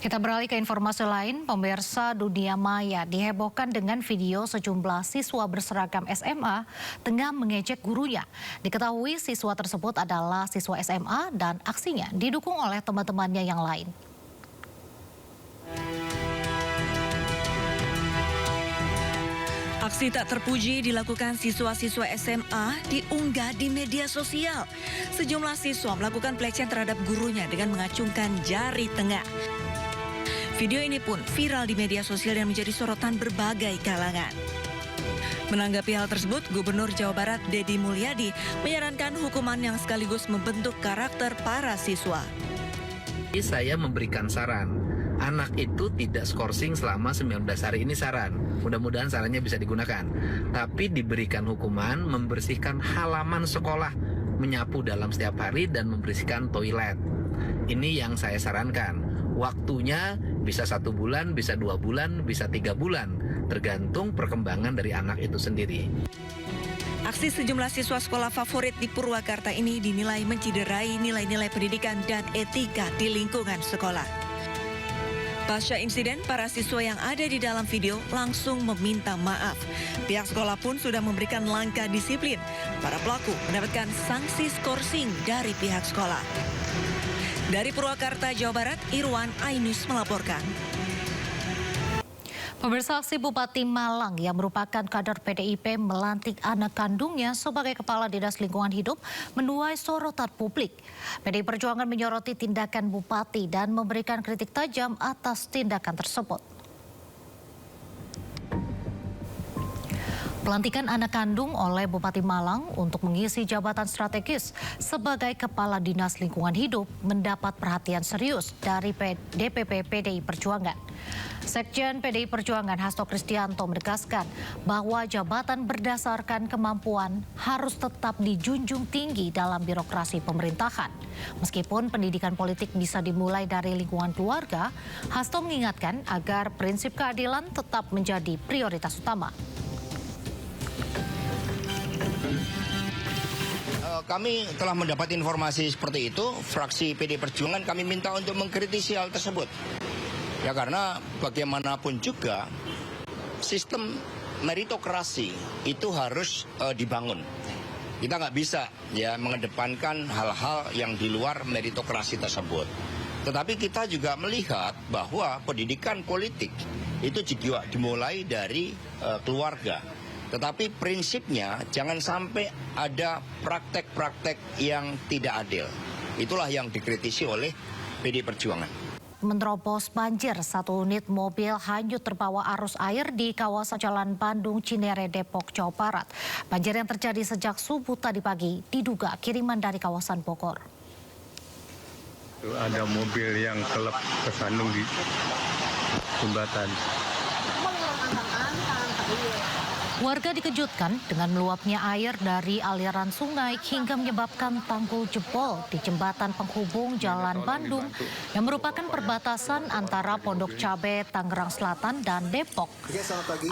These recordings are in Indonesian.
Kita beralih ke informasi lain, pemirsa dunia maya dihebohkan dengan video sejumlah siswa berseragam SMA tengah mengejek gurunya. Diketahui siswa tersebut adalah siswa SMA dan aksinya didukung oleh teman-temannya yang lain. Aksi tak terpuji dilakukan siswa-siswa SMA diunggah di media sosial. Sejumlah siswa melakukan pelecehan terhadap gurunya dengan mengacungkan jari tengah. Video ini pun viral di media sosial dan menjadi sorotan berbagai kalangan. Menanggapi hal tersebut, Gubernur Jawa Barat Deddy Mulyadi menyarankan hukuman yang sekaligus membentuk karakter para siswa. Saya memberikan saran, anak itu tidak skorsing selama 19 hari ini saran. Mudah-mudahan sarannya bisa digunakan. Tapi diberikan hukuman membersihkan halaman sekolah, menyapu dalam setiap hari dan membersihkan toilet. Ini yang saya sarankan. Waktunya bisa 1 bulan, bisa 2 bulan, bisa 3 bulan. Tergantung perkembangan dari anak itu sendiri. Aksi sejumlah siswa sekolah favorit di Purwakarta ini dinilai menciderai nilai-nilai pendidikan dan etika di lingkungan sekolah. Pasca insiden, para siswa yang ada di dalam video langsung meminta maaf. Pihak sekolah pun sudah memberikan langkah disiplin. Para pelaku mendapatkan sanksi skorsing dari pihak sekolah. Dari Purwakarta, Jawa Barat, Irwan Ainus melaporkan. Pemirsa, aksi Bupati Malang yang merupakan kader PDIP melantik anak kandungnya sebagai Kepala Dinas Lingkungan Hidup menuai sorotan publik. PDI Perjuangan menyoroti tindakan Bupati dan memberikan kritik tajam atas tindakan tersebut. Pelantikan anak kandung oleh Bupati Malang untuk mengisi jabatan strategis sebagai Kepala Dinas Lingkungan Hidup mendapat perhatian serius dari DPP PDI Perjuangan. Sekjen PDI Perjuangan Hasto Kristianto menegaskan bahwa jabatan berdasarkan kemampuan harus tetap dijunjung tinggi dalam birokrasi pemerintahan. Meskipun pendidikan politik bisa dimulai dari lingkungan keluarga, Hasto mengingatkan agar prinsip keadilan tetap menjadi prioritas utama. Kami telah mendapat informasi seperti itu, fraksi PD Perjuangan kami minta untuk mengkritisi hal tersebut. Ya karena bagaimanapun juga sistem meritokrasi itu harus dibangun. Kita nggak bisa ya mengedepankan hal-hal yang di luar meritokrasi tersebut. Tetapi kita juga melihat bahwa pendidikan politik itu juga dimulai dari keluarga. Tetapi prinsipnya jangan sampai ada praktek-praktek yang tidak adil. Itulah yang dikritisi oleh PD Perjuangan. Menerobos banjir, 1 unit mobil hanyut terbawa arus air di kawasan Jalan Bandung Cinere, Depok, Jawa Barat. Banjir yang terjadi sejak subuh tadi pagi diduga kiriman dari kawasan Bogor. Ada mobil yang kelep kesandung di jembatan. Warga dikejutkan dengan meluapnya air dari aliran sungai hingga menyebabkan tanggul jebol di jembatan penghubung Jalan Bandung yang merupakan perbatasan antara Pondok Cabe, Tangerang Selatan dan Depok.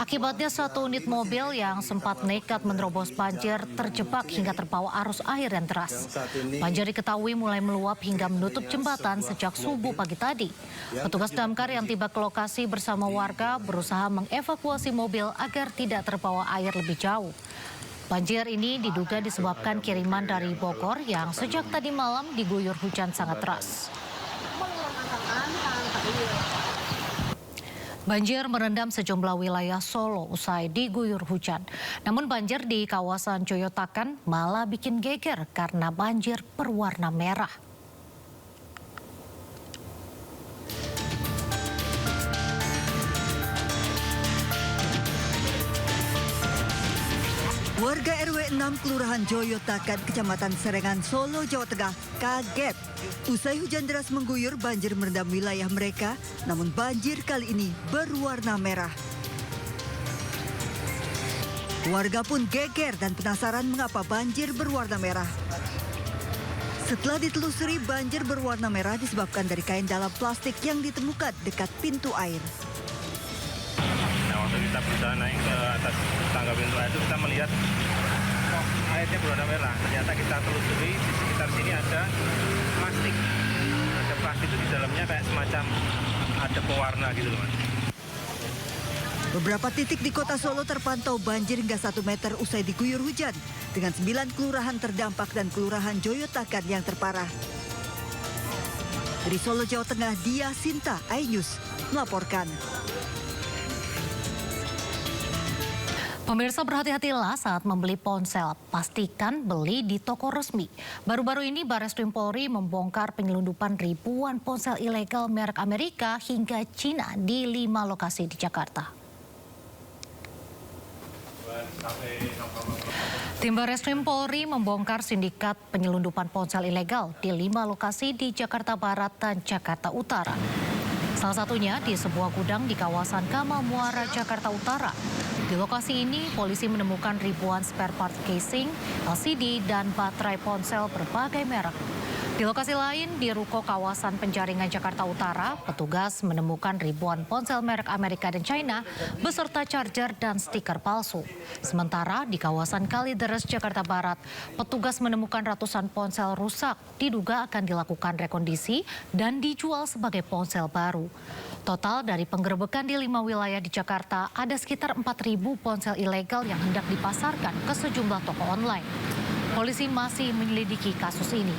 Akibatnya 1 unit mobil yang sempat nekat menerobos banjir terjebak hingga terbawa arus air yang deras. Banjir diketahui mulai meluap hingga menutup jembatan sejak subuh pagi tadi. Petugas damkar yang tiba ke lokasi bersama warga berusaha mengevakuasi mobil agar tidak terbawa air lebih jauh. Banjir ini diduga disebabkan kiriman dari Bogor yang sejak tadi malam diguyur hujan sangat deras. Banjir merendam sejumlah wilayah Solo usai diguyur hujan. Namun banjir di kawasan Joyotakan malah bikin geger karena banjir berwarna merah. Warga RW 6 Kelurahan Joyotakan, Kecamatan Serengan, Solo, Jawa Tengah kaget. Usai hujan deras mengguyur, banjir merendam wilayah mereka, namun banjir kali ini berwarna merah. Warga pun geger dan penasaran mengapa banjir berwarna merah. Setelah ditelusuri, banjir berwarna merah disebabkan dari kain dalam plastik yang ditemukan dekat pintu air. Nah, waktu kita berusaha naik ke atas tangga pintu air itu kita melihat airnya berwarna merah. Ternyata kita telusuri di sekitar sini ada plastik. Ada plastik itu di dalamnya kayak semacam ada pewarna gitu loh, Mas. Beberapa titik di kota Solo terpantau banjir hingga 1 meter usai diguyur hujan, dengan 9 kelurahan terdampak dan kelurahan Joyotakan yang terparah. Dari Solo, Jawa Tengah, Dia Sinta, iNews melaporkan. Pemirsa, berhati-hatilah saat membeli ponsel. Pastikan beli di toko resmi. Baru-baru ini Bareskrim Polri membongkar penyelundupan ribuan ponsel ilegal merek Amerika hingga Cina di 5 lokasi di Jakarta. Tim Bareskrim Polri membongkar sindikat penyelundupan ponsel ilegal di 5 lokasi di Jakarta Barat dan Jakarta Utara. Salah satunya di sebuah gudang di kawasan Kamal Muara, Jakarta Utara. Di lokasi ini, polisi menemukan ribuan spare part casing, LCD, dan baterai ponsel berbagai merek. Di lokasi lain, di ruko kawasan Penjaringan, Jakarta Utara, petugas menemukan ribuan ponsel merek Amerika dan China beserta charger dan stiker palsu. Sementara di kawasan Kalideres, Jakarta Barat, petugas menemukan ratusan ponsel rusak, diduga akan dilakukan rekondisi dan dijual sebagai ponsel baru. Total dari penggerebekan di 5 wilayah di Jakarta, ada sekitar 4.000 ponsel ilegal yang hendak dipasarkan ke sejumlah toko online. Polisi masih menyelidiki kasus ini.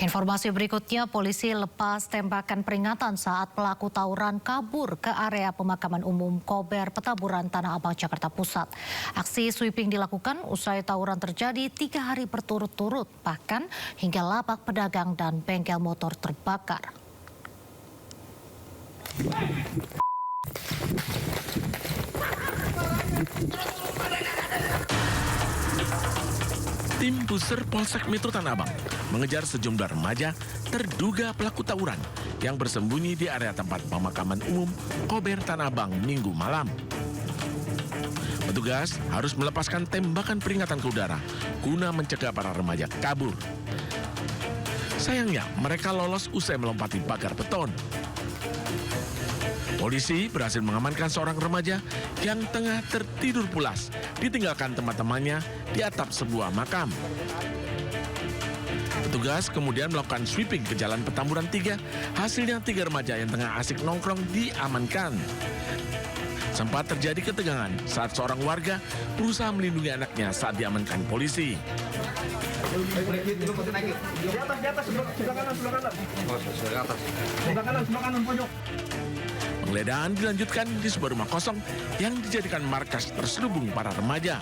Informasi berikutnya, polisi lepas tembakan peringatan saat pelaku tawuran kabur ke area pemakaman umum Kober, Petamburan, Tanah Abang, Jakarta Pusat. Aksi sweeping dilakukan usai tawuran terjadi 3 hari berturut-turut, bahkan hingga lapak pedagang dan bengkel motor terbakar. Tim Puser Polsek Metro Tanah Abang mengejar sejumlah remaja terduga pelaku tawuran yang bersembunyi di area tempat pemakaman umum Kober, Tanah Abang Minggu malam. Petugas harus melepaskan tembakan peringatan ke udara guna mencegah para remaja kabur. Sayangnya mereka lolos usai melompati pagar beton. Polisi berhasil mengamankan seorang remaja yang tengah tertidur pulas ditinggalkan teman-temannya di atap sebuah makam. Petugas kemudian melakukan sweeping ke Jalan Petamburan 3, hasilnya 3 remaja yang tengah asik nongkrong diamankan. Sempat terjadi ketegangan saat seorang warga berusaha melindungi anaknya saat diamankan polisi. Penggeledahan dilanjutkan di sebuah rumah kosong yang dijadikan markas terselubung para remaja.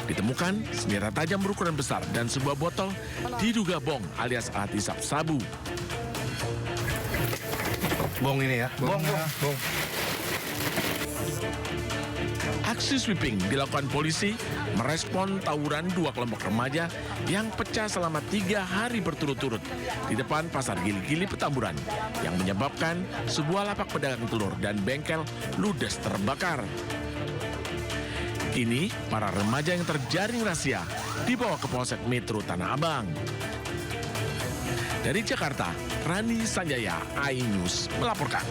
Ditemukan senjata tajam berukuran besar dan sebuah botol diduga bong alias alat hisap sabu. Bong ini ya? Bong. Aksi sweeping dilakukan polisi merespon tawuran 2 kelompok remaja yang pecah selama 3 hari berturut-turut di depan Pasar Gili-Gili Petamburan yang menyebabkan sebuah lapak pedagang telur dan bengkel ludes terbakar. Kini para remaja yang terjaring razia dibawa ke Polsek Metro Tanah Abang. Dari Jakarta, Rani Sanjaya, iNews melaporkan.